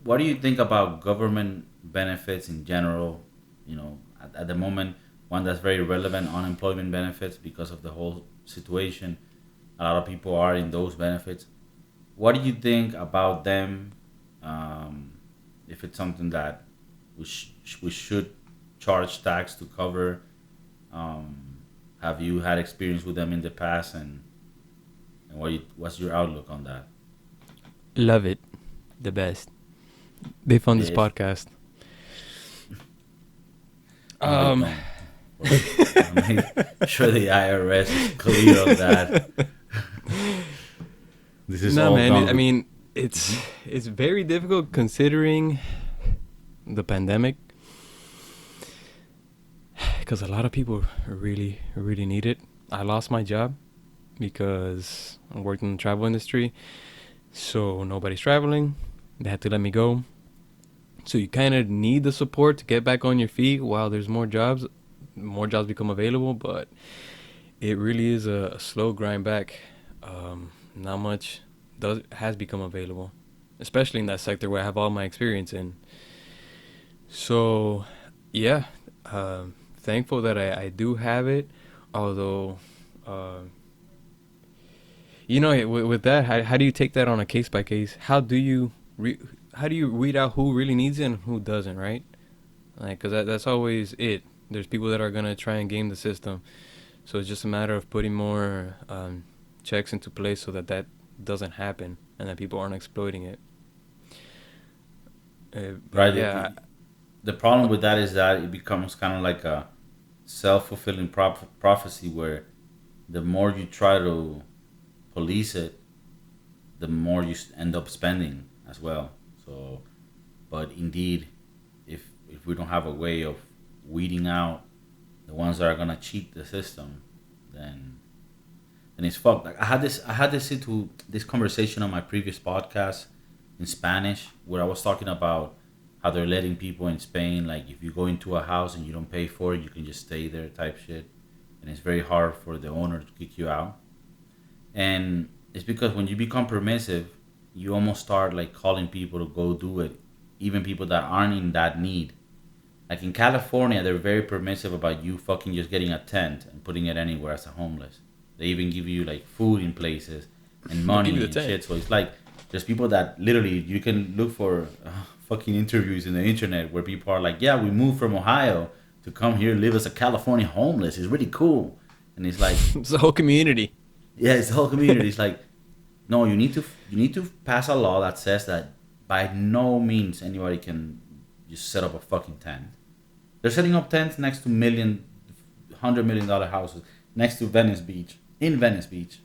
what do you think about government benefits in general? At the moment, one that's very relevant, unemployment benefits, because of the whole situation. A lot of people are in those benefits. What do you think about them? Um, if it's something that we should charge tax to cover, have you had experience with them in the past, and what's your outlook on that? Love it. The best. They fund this If podcast. no, I Um, don't. But I make sure the IRS is clear on that. This is no, all man. done I with. mean, it's very difficult considering the pandemic because a lot of people really need it. I lost my job because I worked in the travel industry, so nobody's traveling. They had to let me go. So you kind of need the support to get back on your feet while there's more jobs become available, but it really is a slow grind back. Not much does has become available, especially in that sector where I have all my experience in. So, yeah, thankful that I do have it. Although, uh, with that, how do you take that on a case by case? How do you weed out who really needs it and who doesn't, right? Like, cause that's always it. There's people that are gonna try and game the system. So it's just a matter of putting more checks into place so that that doesn't happen and that people aren't exploiting it. But Right. yeah, The problem with that is that it becomes kind of like a self-fulfilling prophecy, where the more you try to police it, the more you end up spending as well. So, but indeed, if we don't have a way of weeding out the ones that are gonna cheat the system, then it's fucked. Like I had this conversation on my previous podcast in Spanish, where I was talking about how they're letting people in Spain, like if you go into a house and you don't pay for it, you can just stay there type shit, and it's very hard for the owner to kick you out. And it's because when you become permissive, you almost start like calling people to go do it, even people that aren't in that need. Like in California, they're very permissive about you fucking just getting a tent and putting it anywhere as a homeless. They even give you like food in places and they give you money the and tent. shit. So it's like there's people that literally you can look for fucking interviews in the internet where people are like, "Yeah, we moved from Ohio to come here live as a California homeless. It's really cool." And it's like, It's the whole community. yeah, it's the whole community. It's like, no, you need to pass a law that says that by no means anybody can just set up a fucking tent. They're setting up tents next to $100 million houses next to Venice Beach, in Venice Beach.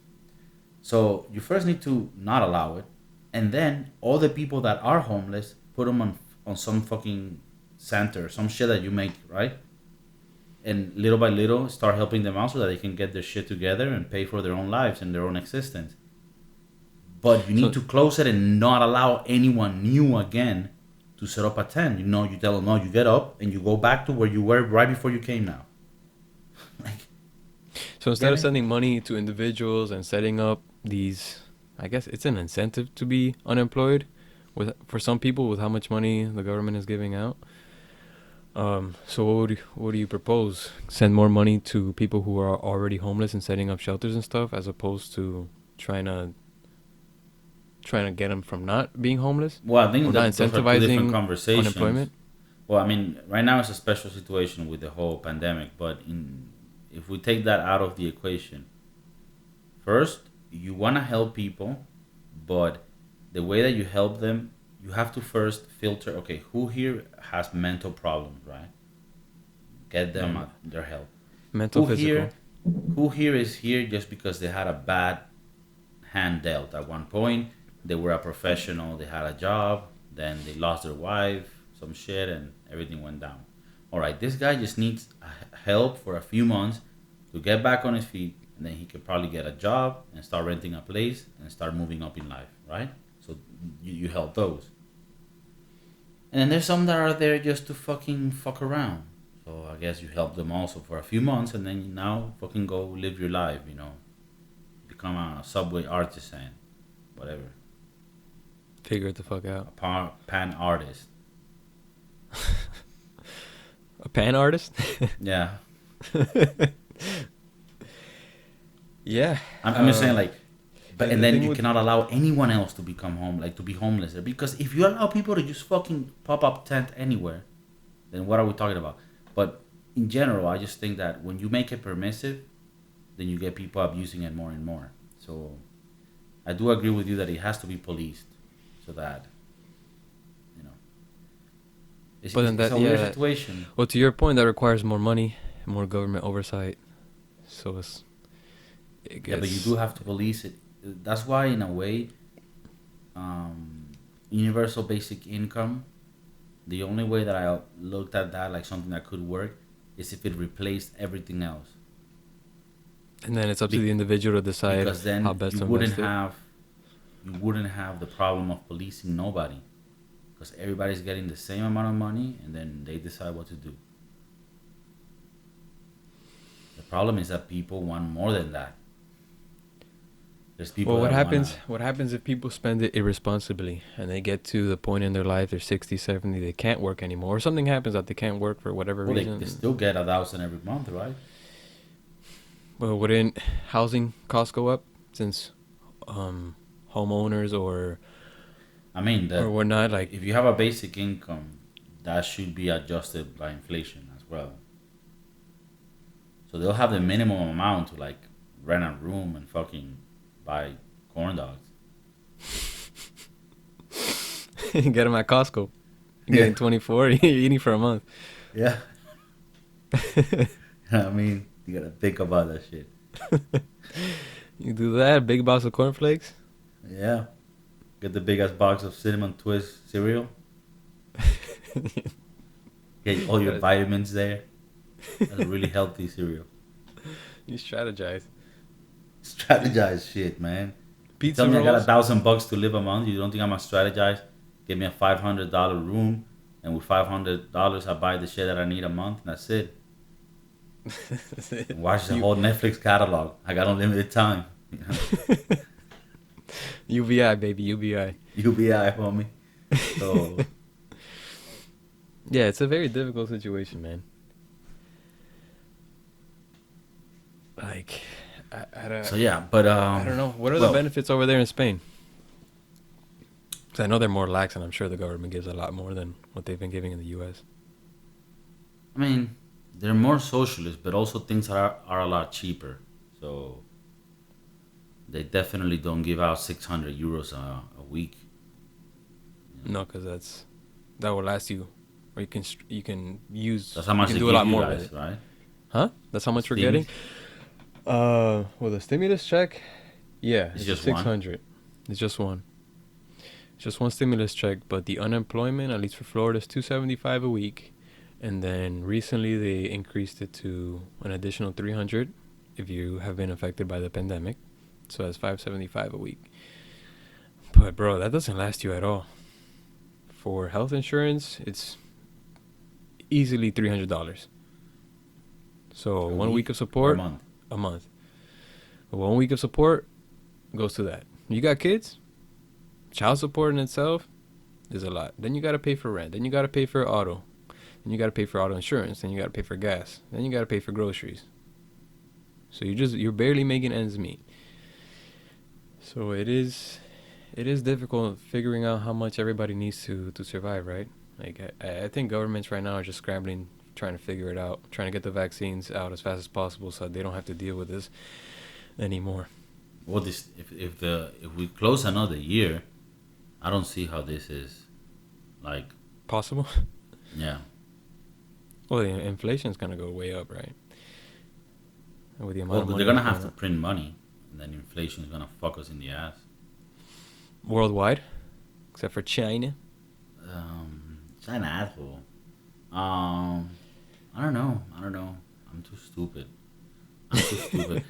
So you first need to not allow it, and then all the people that are homeless, put them on some fucking center, some shit that you make, right? And little by little, start helping them out so that they can get their shit together and pay for their own lives and their own existence. But you need So to close it and not allow anyone new again to set up a tent. You tell them, no, you get up and you go back to where you were right before you came now. Like, so instead get of it? sending money to individuals and setting up these, I guess it's an incentive to be unemployed with for some people with how much money the government is giving out. So what do you propose? Send more money to people who are already homeless and setting up shelters and stuff, as opposed to trying to trying to get them from not being homeless Well, I or think not that those are two different incentivizing conversations. unemployment. Well, I mean, right now it's a special situation with the whole pandemic, but if we take that out of the equation, first, you want to help people, but the way that you help them, you have to first filter, okay, who here has mental problems, right? Get them Um, their help. mental, Who physical. here who here is here just because they had a bad hand dealt at one point? They were a professional, they had a job, then they lost their wife, some shit, and everything went down. All right, this guy just needs help for a few months to get back on his feet, and then he can probably get a job and start renting a place and start moving up in life, right? So you help those. And then there's some that are there just to fucking fuck around. So I guess you help them also for a few months, and then you now fucking go live your life, become a subway artisan, whatever. Figure it the fuck out. pan artist. A pan artist? Yeah, Yeah. I'm just saying like, but And and the then thing you with cannot allow anyone else to become home like to be homeless there because if you allow people to just fucking pop up tent anywhere, then what are we talking about? But in general, I just think that when you make it permissive, then you get people abusing it more and more. So I do agree with you that it has to be policed, so that you know but then it's that a weird yeah. situation. Well, to your point, that requires more money, more government oversight. So it Yeah, but you do gets. have to police it. That's why, in a way, universal basic income. The only way that I looked at that like something that could work is if it replaced everything else. And then it's up to the Be- individual to decide because how then best to invest it. you wouldn't have the problem of policing nobody because everybody's getting the same amount of money and then they decide what to do. The problem is that people want more than that. There's people Well, what that happens? wanna What happens if people spend it irresponsibly and they get to the point in their life, they're 60, 70, they can't work anymore, or something happens that they can't work for whatever well they reason? still get 1,000 every month, right? Well, wouldn't housing costs go up since um, homeowners I mean or that whatnot? Like, if you have a basic income, that should be adjusted by inflation as well. So they'll have the minimum amount to like rent a room and fucking buy corn dogs. get them at Costco. You're Yeah, getting 24, you're eating for a month. yeah. I mean, you gotta think about that shit. You do that, big box of cornflakes. Yeah, get the big ass box of cinnamon twist cereal. Get all your Gotta- vitamins there. That's a really healthy cereal. you strategize. Strategize shit, man. You tell Pizza me I got rolls. $1,000 to live a month. You don't think I'm gonna strategize? Give me a $500 room, and with $500 I buy the shit that I need a month, and that's it. And watch the you, whole Netflix catalog. I got unlimited time. UBI, baby, UBI. UBI, homie. So Yeah, it's a very difficult situation, man. Like, so yeah, but I don't know. What are the well, benefits over there in Spain? 'Cause I know they're more lax, and I'm sure the government gives a lot more than what they've been giving in the U.S. I mean, they're more socialist, but also things are a lot cheaper. So they definitely don't give out 600 euros a week. You know, No, because that will last you, or you can use that's how you much can they do a give lot you more with guys, it. right? Huh? That's how The much we're getting. steams. Well, the stimulus check, yeah, It's it's a just one. 600. It's just one. It's just one stimulus check, but the unemployment, at least for Florida, is 275 a week. And then recently they increased it to an additional 300 if you have been affected by the pandemic. So that's 575 a week. But bro, that doesn't last you at all. For health insurance, it's easily $300. So A 1 week week of or a support, month. a month. 1 week of support goes to that. You got kids? Child support in itself is a lot. Then you got to pay for rent. Then you got to pay for auto. Then you got to pay for auto insurance. Then you got to pay for gas. Then you got to pay for groceries. So you're barely making ends meet. So it is difficult figuring out how much everybody needs to survive, right? Like I think governments right now are just scrambling, trying to figure it out, trying to get the vaccines out as fast as possible so that they don't have to deal with this anymore. Well, this if we close another year, I don't see how this is like. Possible? Yeah. Well, the inflation's gonna go way up, right? With the amount Well, of but they're money gonna that's have going to up print money, and then inflation is gonna fuck us in the ass. worldwide, except for China. China asshole. I don't know. I'm too stupid. I'm too stupid.